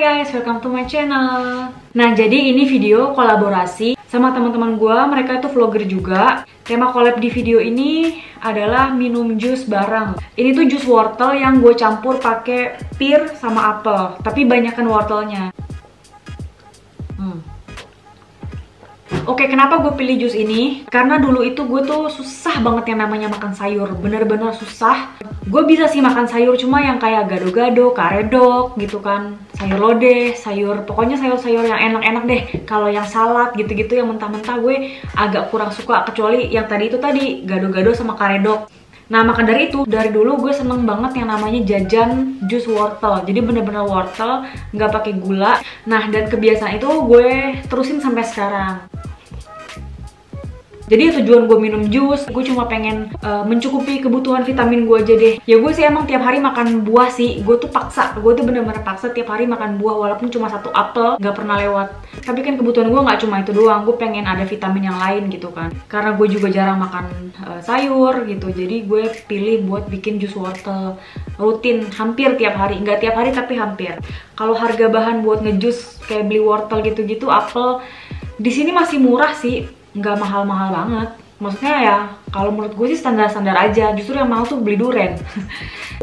guys, welcome to my channel. Nah, jadi ini video kolaborasi sama teman-teman gue. Mereka itu vlogger juga. Tema collab di video ini adalah minum jus bareng. Ini tuh jus wortel yang gue campur pakai pir sama apel, tapi banyakan wortelnya. Oke, kenapa gue pilih jus ini? Karena dulu itu gue tuh susah banget yang namanya makan sayur. Bener-bener susah. Gue bisa sih makan sayur, cuma yang kayak gado-gado, karedok gitu kan. Sayur lodeh, pokoknya sayur-sayur yang enak-enak deh. Kalau yang salad gitu-gitu, yang mentah-mentah gue agak kurang suka. Kecuali yang tadi itu gado-gado sama karedok. Nah, maka dari itu, dari dulu gue seneng banget yang namanya jajan jus wortel. Jadi bener-bener wortel, nggak pakai gula. Nah, dan kebiasaan itu gue terusin sampai sekarang. Jadi tujuan gue minum jus, gue cuma pengen mencukupi kebutuhan vitamin gue aja deh. Ya gue sih emang tiap hari makan buah sih. Gue tuh bener-bener paksa tiap hari makan buah walaupun cuma satu apel, nggak pernah lewat. Tapi kan kebutuhan gue nggak cuma itu doang, gue pengen ada vitamin yang lain gitu kan. Karena gue juga jarang makan sayur gitu, jadi gue pilih buat bikin jus wortel rutin, hampir tiap hari. Nggak tiap hari tapi hampir. Kalau harga bahan buat ngejus kayak beli wortel gitu-gitu, apel di sini masih murah sih. Nggak mahal-mahal banget. Maksudnya ya, kalau menurut gue sih standar-standar aja. Justru yang mahal tuh beli duren.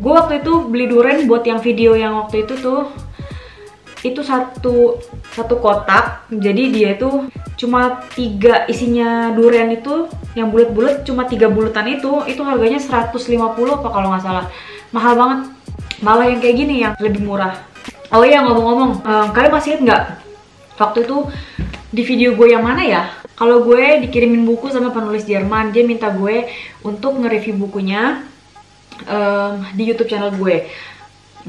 Gue waktu itu beli duren buat yang video yang waktu itu tuh, itu satu kotak. Jadi dia itu cuma 3 isinya duren itu, yang bulat-bulat cuma 3 bulatan itu harganya 150 apa kalau nggak salah. Mahal banget. Malah yang kayak gini yang lebih murah. Oh iya, ngomong-ngomong, kalian masih ingat nggak waktu itu di video gue yang mana ya? Kalau gue dikirimin buku sama penulis Jerman, dia minta gue untuk nge-review bukunya di YouTube channel gue.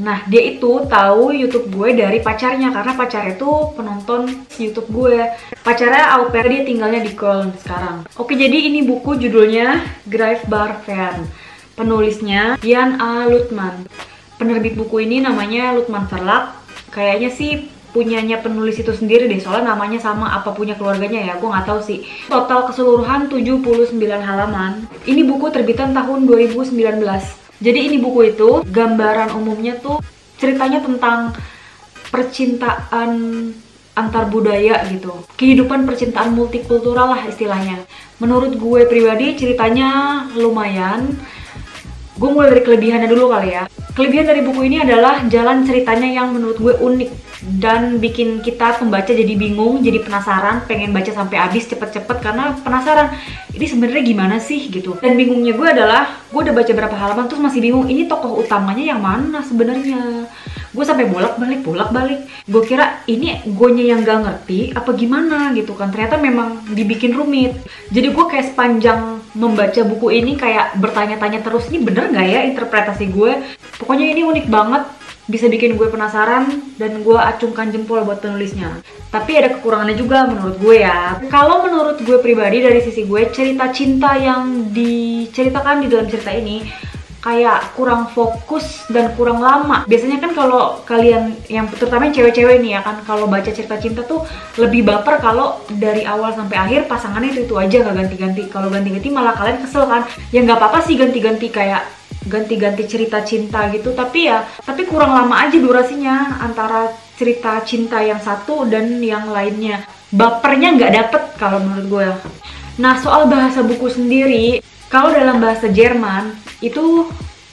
Nah, dia itu tahu YouTube gue dari pacarnya, karena pacarnya itu penonton YouTube gue. Pacarnya au pair, dia tinggalnya di Köln sekarang. Oke, jadi ini buku judulnya Greifbar Fern. Penulisnya Jan A. Lutman. Penerbit buku ini namanya Lutman Verlag. Kayaknya sih punyanya penulis itu sendiri deh, soalnya namanya sama apa punya keluarganya ya, gue nggak tahu sih. Total keseluruhan 79 halaman. Ini buku terbitan tahun 2019. Jadi ini buku itu gambaran umumnya tuh ceritanya tentang percintaan antar budaya gitu, kehidupan percintaan multikultural lah istilahnya. Menurut gue pribadi ceritanya lumayan. Gue mulai dari kelebihannya dulu kali ya. Kelebihan dari buku ini adalah jalan ceritanya yang menurut gue unik dan bikin kita pembaca jadi bingung, jadi penasaran, pengen baca sampai habis cepet-cepet karena penasaran ini sebenarnya gimana sih gitu. Dan bingungnya gue adalah gue udah baca berapa halaman terus masih bingung ini tokoh utamanya yang mana sebenarnya. Gue sampai bolak-balik. Gue kira ini gonya yang gak ngerti apa gimana gitu kan. Ternyata memang dibikin rumit. Jadi gue kayak sepanjang membaca buku ini kayak bertanya-tanya terus, ini bener gak ya interpretasi gue? Pokoknya ini unik banget. Bisa bikin gue penasaran dan gue acungkan jempol buat penulisnya. Tapi ada kekurangannya juga menurut gue ya. Kalau menurut gue pribadi dari sisi gue, cerita cinta yang diceritakan di dalam cerita ini kayak kurang fokus dan kurang lama. Biasanya kan kalau kalian yang terutama cewek-cewek nih ya kan, kalau baca cerita cinta tuh lebih baper kalau dari awal sampai akhir pasangannya itu aja nggak ganti-ganti. Kalau ganti-ganti malah kalian kesel kan. Ya nggak apa-apa sih ganti-ganti kayak ganti-ganti cerita cinta gitu, tapi kurang lama aja durasinya antara cerita cinta yang satu dan yang lainnya. Bapernya nggak dapet kalau menurut gue. Nah, soal bahasa buku sendiri, kalau dalam bahasa Jerman itu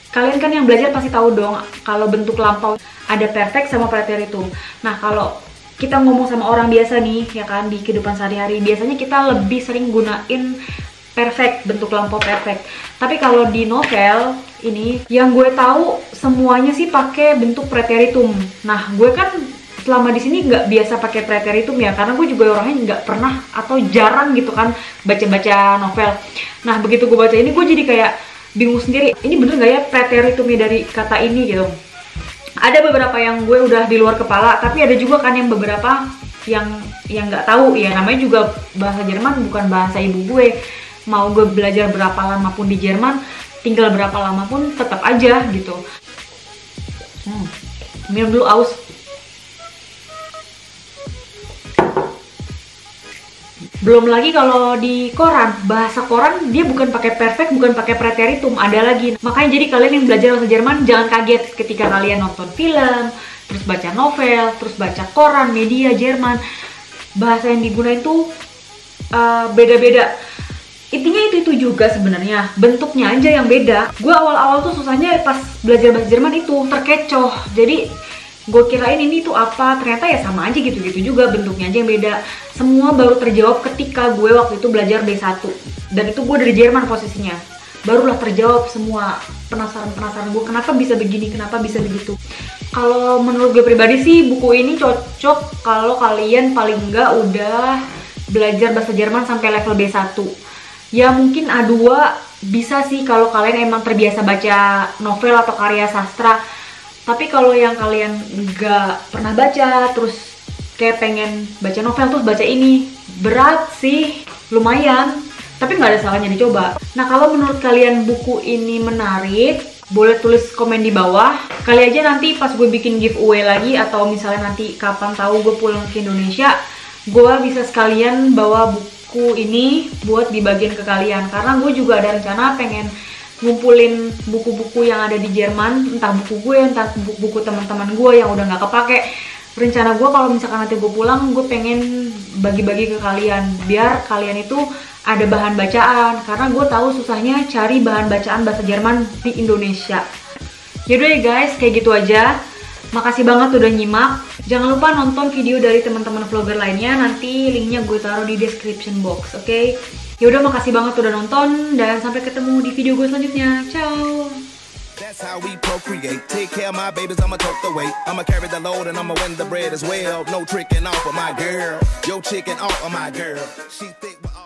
kalian kan yang belajar pasti tahu dong kalau bentuk lampau ada perfect sama preteritum. Nah, kalau kita ngomong sama orang biasa nih ya kan di kehidupan sehari-hari, biasanya kita lebih sering gunain perfect, bentuk lampau perfect. Tapi kalau di novel ini yang gue tahu semuanya sih pakai bentuk preteritum. Nah, gue kan selama di sini nggak biasa pakai preteritum ya, karena gue juga orangnya nggak pernah atau jarang gitu kan baca-baca novel. Nah, begitu gue baca ini gue jadi kayak bingung sendiri, ini bener nggak ya preteritumnya dari kata ini gitu. Ada beberapa yang gue udah di luar kepala, tapi ada juga kan yang beberapa yang nggak tahu ya. Namanya juga bahasa Jerman bukan bahasa ibu gue. Mau gue belajar berapa lama pun di Jerman, tinggal berapa lama pun tetap aja gitu. Minum dulu aus. Belum lagi kalau di koran, bahasa koran dia bukan pakai perfect, bukan pakai preteritum, ada lagi. Makanya jadi kalian yang belajar bahasa Jerman jangan kaget ketika kalian nonton film, terus baca novel, terus baca koran, media Jerman. Bahasa yang digunain tuh beda-beda. Intinya itu juga sebenarnya, bentuknya aja yang beda. Gue awal-awal tuh susahnya pas belajar bahasa Jerman itu terkecoh. Jadi gue kirain ini tuh apa, ternyata ya sama aja gitu-gitu juga, bentuknya aja yang beda. Semua baru terjawab ketika gue waktu itu belajar B1. Dan itu gue dari Jerman posisinya. Barulah terjawab semua penasaran gue, kenapa bisa begini, kenapa bisa begitu. Kalau menurut gue pribadi sih, buku ini cocok kalau kalian paling enggak udah belajar bahasa Jerman sampai level B1. Ya mungkin A2 bisa sih kalau kalian emang terbiasa baca novel atau karya sastra. Tapi kalau yang kalian nggak pernah baca, terus kayak pengen baca novel terus baca ini, berat sih, lumayan. Tapi nggak ada salahnya dicoba. Nah kalau menurut kalian buku ini menarik, boleh tulis komen di bawah. Kali aja nanti pas gue bikin giveaway lagi, atau misalnya nanti kapan tahu gue pulang ke Indonesia, gue bisa sekalian bawa buku ini buat dibagiin ke kalian. Karena gue juga ada rencana pengen ngumpulin buku-buku yang ada di Jerman, entah buku gue, entah buku teman-teman gue yang udah nggak kepake. Rencana gue kalau misalkan nanti gue pulang, gue pengen bagi-bagi ke kalian biar kalian itu ada bahan bacaan, karena gue tahu susahnya cari bahan bacaan bahasa Jerman di Indonesia. Yaudah ya guys, kayak gitu aja. Makasih banget udah nyimak. Jangan lupa nonton video dari teman-teman vlogger lainnya. Nanti linknya gue taruh di description box, oke? Yaudah, makasih banget udah nonton. Dan sampai ketemu di video gue selanjutnya. Ciao! That's how we procreate. Take care of my babies, I'ma tote the weight. I'ma carry the load and I'ma win the bread as well. No tricking off of my girl. Yo chicken off of my girl. She thick with all